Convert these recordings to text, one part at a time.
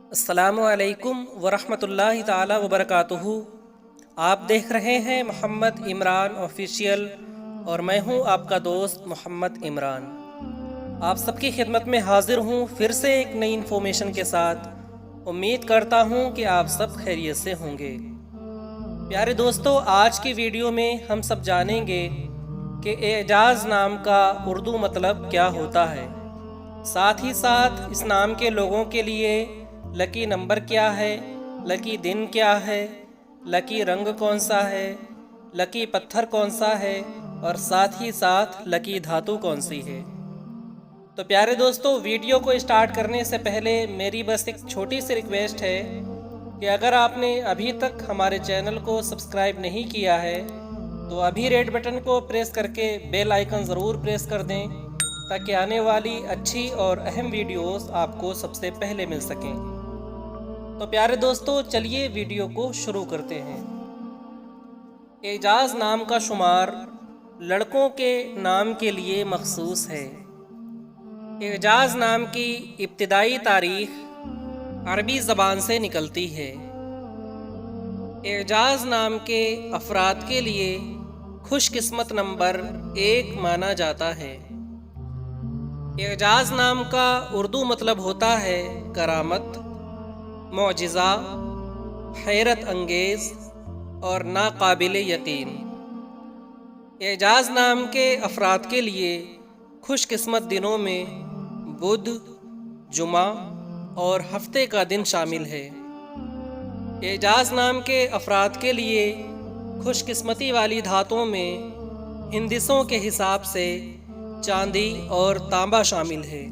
अस्सलामुअलैकुम वरहमतुल्लाहि ताला वबरकातुहू। आप देख रहे हैं मोहम्मद इमरान ऑफिशियल और मैं हूं आपका दोस्त मोहम्मद इमरान। आप सबकी खिदमत में हाजिर हूं फिर से एक नई इन्फॉर्मेशन के साथ। उम्मीद करता हूं कि आप सब खैरियत से होंगे। प्यारे दोस्तों, आज की वीडियो में हम सब जानेंगे कि एजाज़ नाम का उर्दू मतलब क्या होता है। साथ ही साथ इस नाम के लोगों के लिए लकी नंबर क्या है, लकी दिन क्या है, लकी रंग कौन सा है, लकी पत्थर कौन सा है और साथ ही साथ लकी धातु कौन सी है। तो प्यारे दोस्तों, वीडियो को स्टार्ट करने से पहले मेरी बस एक छोटी सी रिक्वेस्ट है कि अगर आपने अभी तक हमारे चैनल को सब्सक्राइब नहीं किया है तो अभी रेड बटन को प्रेस करके बेल आइकन ज़रूर प्रेस कर दें ताकि आने वाली अच्छी और अहम वीडियोस आपको सबसे पहले मिल सकें। तो प्यारे दोस्तों, चलिए वीडियो को शुरू करते हैं। एजाज़ नाम का शुमार लड़कों के नाम के लिए मखसूस है। एजाज़ नाम की इब्तिदाई तारीख अरबी ज़बान से निकलती है। एजाज़ नाम के अफराद के लिए खुशकिस्मत नंबर 1 माना जाता है। एजाज़ नाम का उर्दू मतलब होता है करामत, मौजिज़ा, हैरत अंगेज़ और नाकाबिल यकीन। एजाज़ नाम के अफराद के लिए खुशकिस्मत दिनों में बुध, जुमा और हफ्ते का दिन शामिल है। एजाज़ नाम के अफराद के लिए खुशकिस्मती वाली धातुओं में हिंदिसों के हिसाब से चांदी और तांबा शामिल है।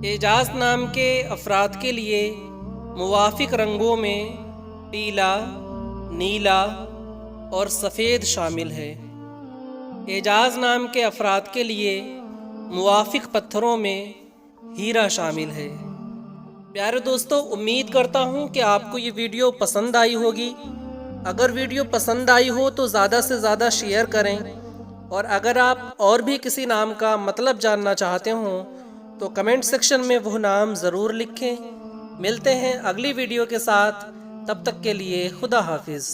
एजाज़ नाम के अफराद के लिए मुवाफिक रंगों में पीला, नीला और सफ़ेद शामिल है। एजाज़ नाम के अफराद के लिए मुवाफिक पत्थरों में हीरा शामिल है। प्यारे दोस्तों, उम्मीद करता हूँ कि आपको ये वीडियो पसंद आई होगी। अगर वीडियो पसंद आई हो तो ज़्यादा से ज़्यादा शेयर करें और अगर आप और भी किसी नाम का मतलब जानना चाहते हो तो कमेंट सेक्शन में वो नाम ज़रूर लिखें। मिलते हैं अगली वीडियो के साथ, तब तक के लिए खुदा हाफिज़।